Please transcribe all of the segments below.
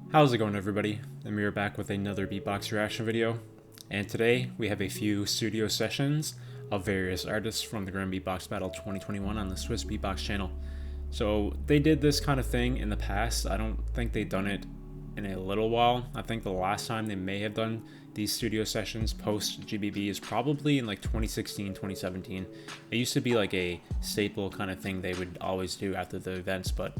How's it going, everybody? I'm here back with another beatbox reaction video, and today we have a few studio sessions of various artists from the Grand Beatbox Battle 2021 on the Swiss Beatbox channel. So they did this kind of thing in the past. I don't think they've done it in a little while. I think the last time they may have done these studio sessions post GBB is probably in like 2016, 2017. It used to be like a staple kind of thing they would always do after the events, but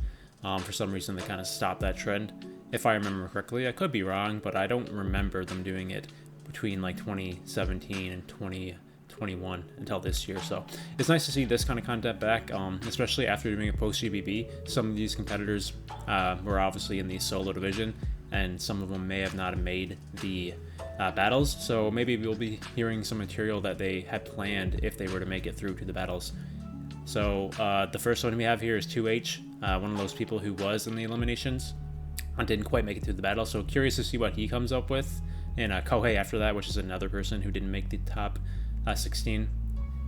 for some reason they kind of stopped that trend. If I remember correctly, I could be wrong, but I don't remember them doing it between like 2017 and 2021 until this year. So it's nice to see this kind of content back, especially after doing a post GBB. Some of these competitors were obviously in the solo division, and some of them may have not made the battles. So maybe we'll be hearing some material that they had planned if they were to make it through to the battles. So the first one we have here is Two.H, one of those people who was in the eliminations. I didn't quite make it through the battle, so curious to see what he comes up with. And Kohei after that, which is another person who didn't make the top 16.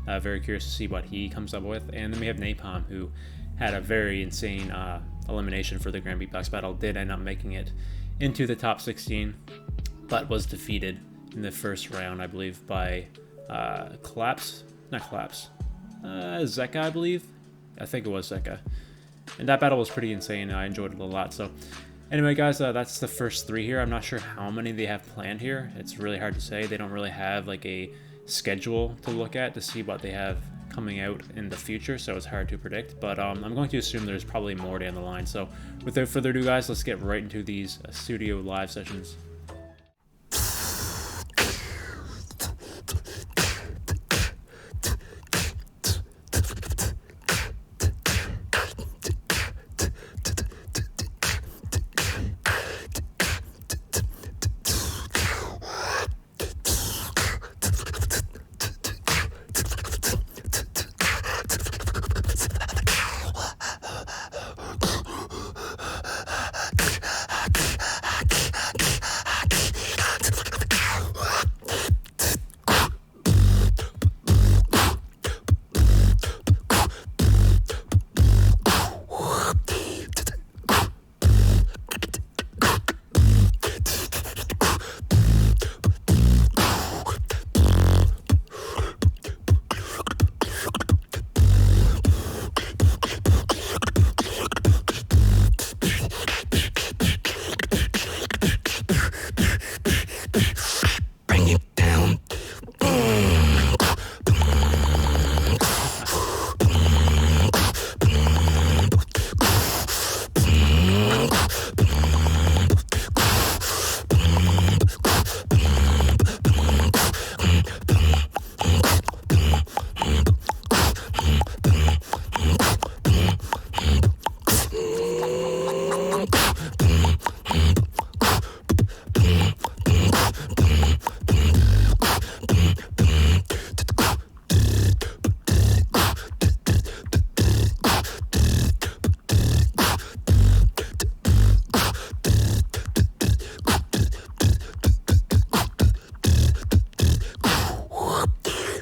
Very curious to see what he comes up with. And then we have NaPoM, who had a very insane elimination for the Grand Beatbox Battle. Did end up making it into the top 16, but was defeated in the first round, I believe, by Zeka, I believe. I think it was Zeka. And that battle was pretty insane. I enjoyed it a lot. So anyway, guys, that's the first three here. I'm not sure how many they have planned here. It's really hard to say. They don't really have like a schedule to look at to see what they have coming out in the future, so it's hard to predict. But I'm going to assume there's probably more down the line. So without further ado, guys, let's get right into these studio live sessions.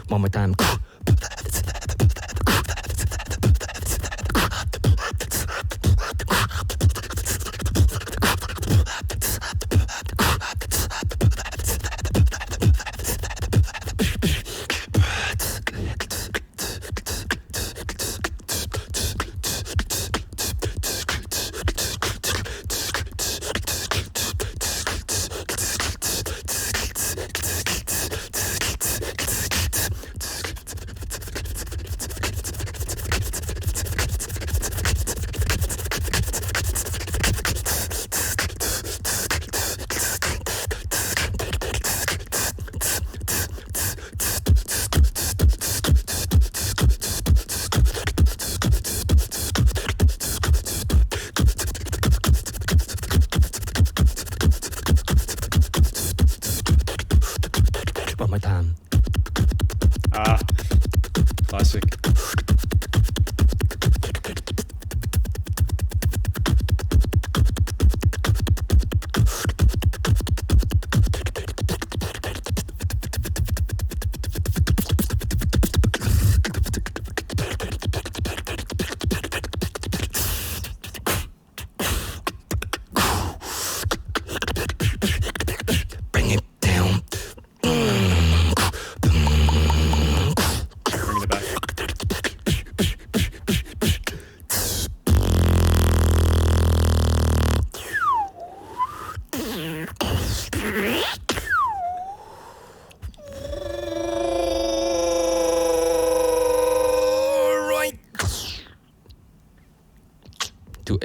One more time.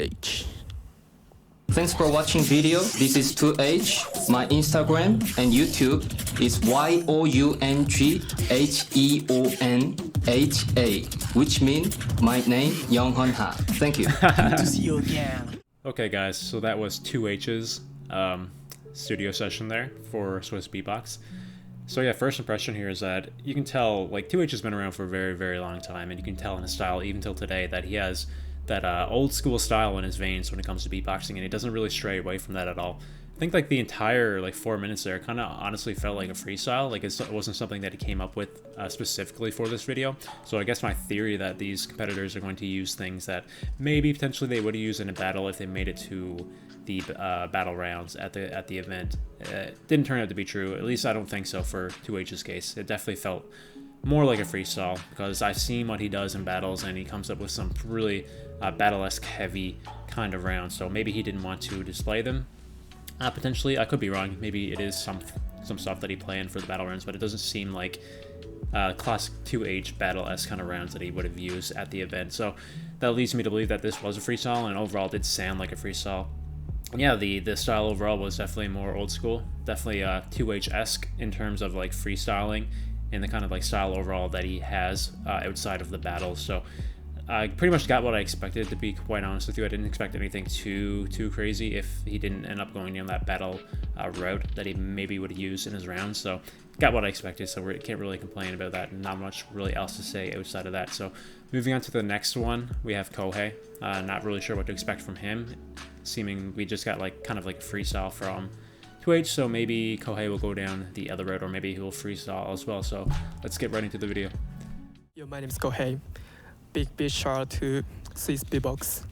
Two.H. Thanks for watching video. This is 2H. My Instagram and YouTube is YOUNGHEONHA, which means my name Younghun Ha. Thank you. Good to see you again. Okay guys, so that was 2H's studio session there for Swiss Beatbox. So yeah, first impression here is that you can tell, like, 2H has been around for a very, very long time, and you can tell in his style, even till today, that he has that old school style in his veins when it comes to beatboxing, and he doesn't really stray away from that at all. I think like the entire 4 minutes there kind of honestly felt like a freestyle. Like it wasn't something that he came up with specifically for this video. So I guess my theory that these competitors are going to use things that maybe potentially they would have used in a battle if they made it to the battle rounds at the event didn't turn out to be true. At least I don't think so for 2H's case. It definitely felt more like a freestyle, because I've seen what he does in battles and he comes up with some really battle-esque heavy kind of rounds. So maybe he didn't want to display them. Potentially, I could be wrong. Maybe it is some stuff that he planned for the battle rounds, but it doesn't seem like classic 2H battle-esque kind of rounds that he would have used at the event. So that leads me to believe that this was a freestyle, and overall did sound like a freestyle. Yeah, the style overall was definitely more old school, definitely 2H-esque in terms of like freestyling and the kind of like style overall that he has outside of the battles. So I pretty much got what I expected, to be quite honest with you. I didn't expect anything too crazy if he didn't end up going down that battle route that he maybe would use in his rounds. So got what I expected, so we can't really complain about that. Not much really else to say outside of that. So moving on to the next one, we have Kohei. Not really sure what to expect from him. Seeming we just got like kind of like freestyle from 2H, so maybe Kohei will go down the other road, or maybe he will freestyle as well. So let's get right into the video. Yo, my name is Kohei. Big shout out to Swiss Beatbox.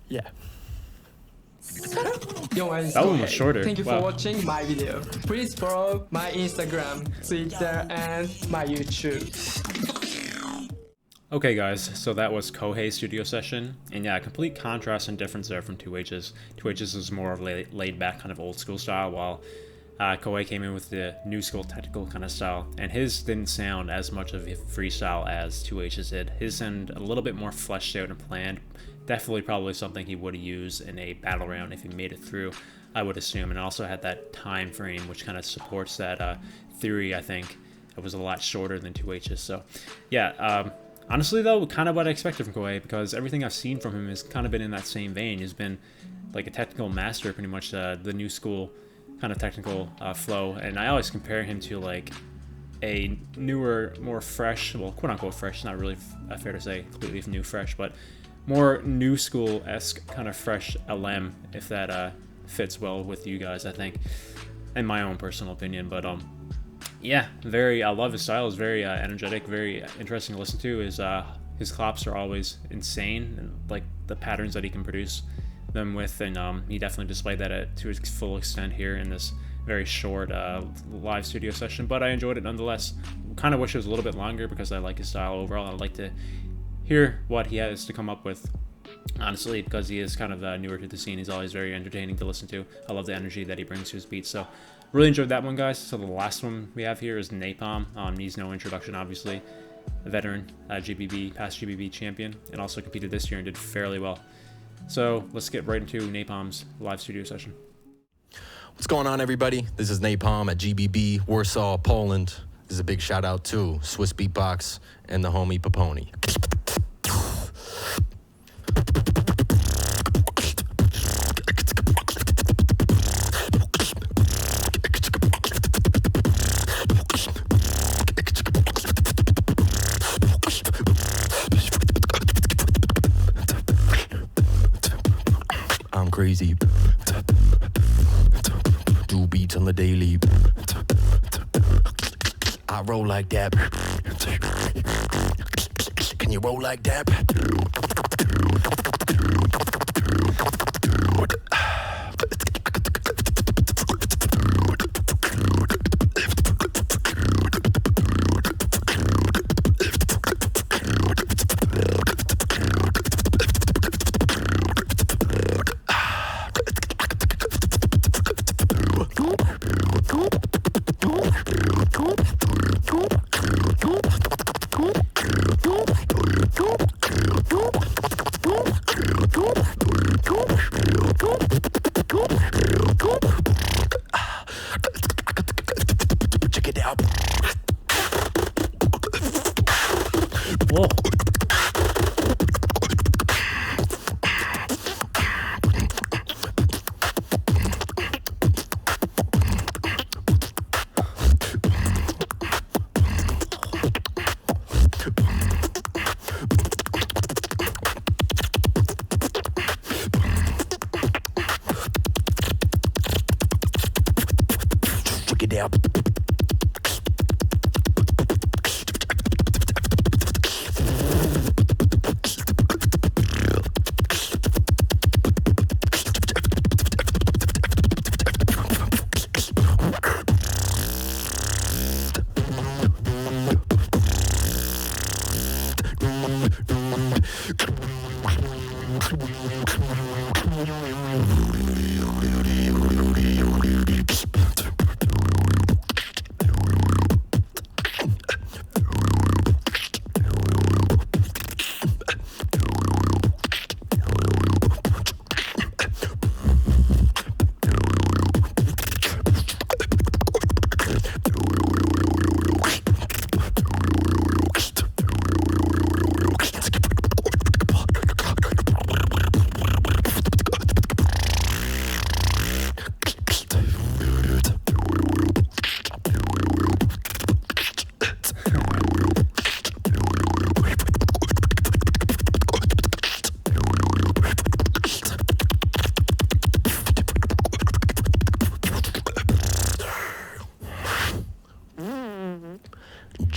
Yeah. Yo, That one was shorter. Thank you Wow. for watching my video. Please follow my Instagram, Twitter, and my YouTube. Okay guys, so that was Kohei's studio session, and yeah, complete contrast and difference there from 2H's. 2H's is more of a laid back kind of old school style, while Kohei came in with the new school technical kind of style, and his didn't sound as much of a freestyle as 2H's did. His sounded a little bit more fleshed out and planned. Definitely probably something he would have used in a battle round if he made it through, I would assume, and also had that time frame which kind of supports that theory. I think it was a lot shorter than 2H's. So yeah, honestly though, kind of what I expected from Kohei, because everything I've seen from him has kind of been in that same vein. He's been like a technical master, pretty much the new school kind of technical flow, and I always compare him to like a newer, more fresh, well, quote unquote fresh, not really fair to say completely new fresh, but more new school-esque kind of fresh LM, if that fits well with you guys, I think, in my own personal opinion. But yeah, I love his style. It's very energetic, very interesting to listen to. His claps are always insane, and like the patterns that he can produce them with, and he definitely displayed that to his full extent here in this very short live studio session, but I enjoyed it nonetheless. Kind of wish it was a little bit longer because I like his style overall. I'd like to hear what he has to come up with, honestly, because he is kind of newer to the scene. He's always very entertaining to listen to. I love the energy that he brings to his beats. So really enjoyed that one, guys. So the last one we have here is NaPoM. Needs no introduction, obviously. A veteran, past GBB champion, and also competed this year and did fairly well. So let's get right into NaPoM's live studio session. What's going on, everybody? This is NaPoM at GBB, Warsaw, Poland. This is a big shout out to Swiss Beatbox and the homie Paponi. I'm crazy. Do beats on the daily. I roll like that. Can you roll like that? Check it out. Whoa. Check it out.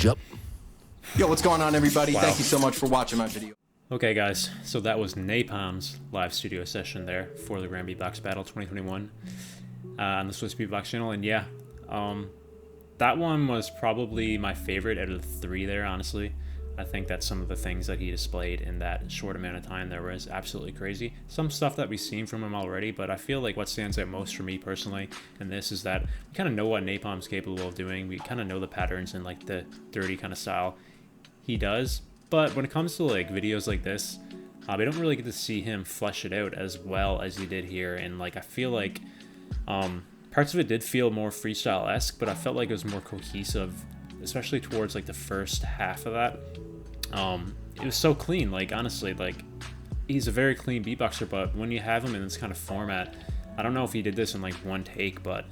Yup. Yo, what's going on, everybody? Wow. Thank you so much for watching my video. Okay, guys, so that was NaPoM's live studio session there for the Grand Beatbox Battle 2021 on the Swiss Beatbox channel. And yeah, that one was probably my favorite out of the three there, honestly. I think that some of the things that he displayed in that short amount of time there was absolutely crazy. Some stuff that we've seen from him already, but I feel like what stands out most for me personally in this is that we kind of know what NaPoM's capable of doing. We kind of know the patterns and like the dirty kind of style he does. But when it comes to like videos like this, we don't really get to see him flesh it out as well as he did here. And like I feel like parts of it did feel more freestyle-esque, but I felt like it was more cohesive, especially towards like the first half of that. It was so clean, like honestly, like he's a very clean beatboxer, but when you have him in this kind of format, I don't know if he did this in like one take, but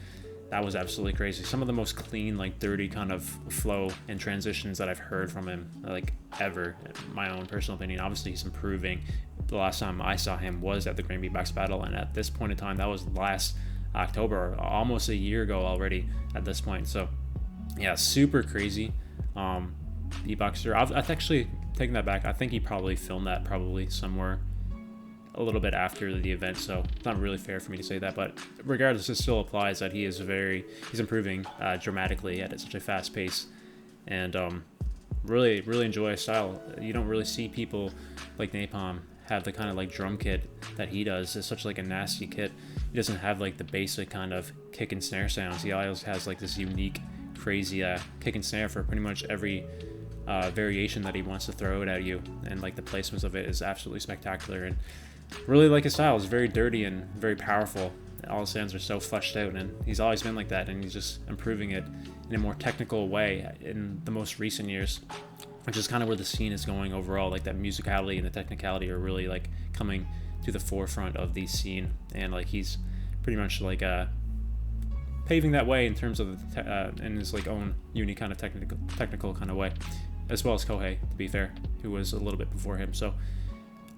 that was absolutely crazy. Some of the most clean, like dirty kind of flow and transitions that I've heard from him, like ever, in my own personal opinion. Obviously he's improving. The last time I saw him was at the Grand Beatbox Battle, and at this point in time, that was last October, almost a year ago already at this point. So yeah, super crazy beatboxer. I've actually taken that back. I think he probably filmed that probably somewhere a little bit after the event, so it's not really fair for me to say that, but regardless, it still applies that he's improving dramatically at such a fast pace, and really enjoy his style. You don't really see people like NaPoM have the kind of like drum kit that he does. It's such like a nasty kit. He doesn't have like the basic kind of kick and snare sounds. He always has like this unique, crazy kick and snare for pretty much every variation that he wants to throw it at you, and like the placements of it is absolutely spectacular. And really like his style is very dirty and very powerful. All his sounds are so fleshed out, and he's always been like that, and he's just improving it in a more technical way in the most recent years, which is kind of where the scene is going overall. Like that musicality and the technicality are really like coming to the forefront of the scene, and like he's pretty much like paving that way in terms of in his like own unique kind of technical kind of way, as well as Kohei, to be fair, who was a little bit before him. So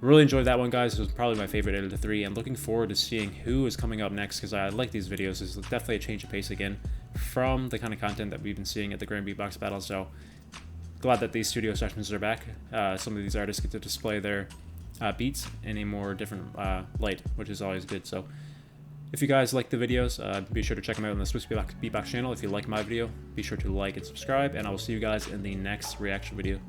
really enjoyed that one, guys. It was probably my favorite out of the three, and looking forward to seeing who is coming up next, because I like these videos. It's definitely a change of pace again from the kind of content that we've been seeing at the Grand Beatbox Battle. So glad that these studio sessions are back. Some of these artists get to display their beats in a more different light, which is always good. So if you guys like the videos, be sure to check them out on the Swiss Beatbox channel. If you like my video, be sure to like and subscribe, and I will see you guys in the next reaction video.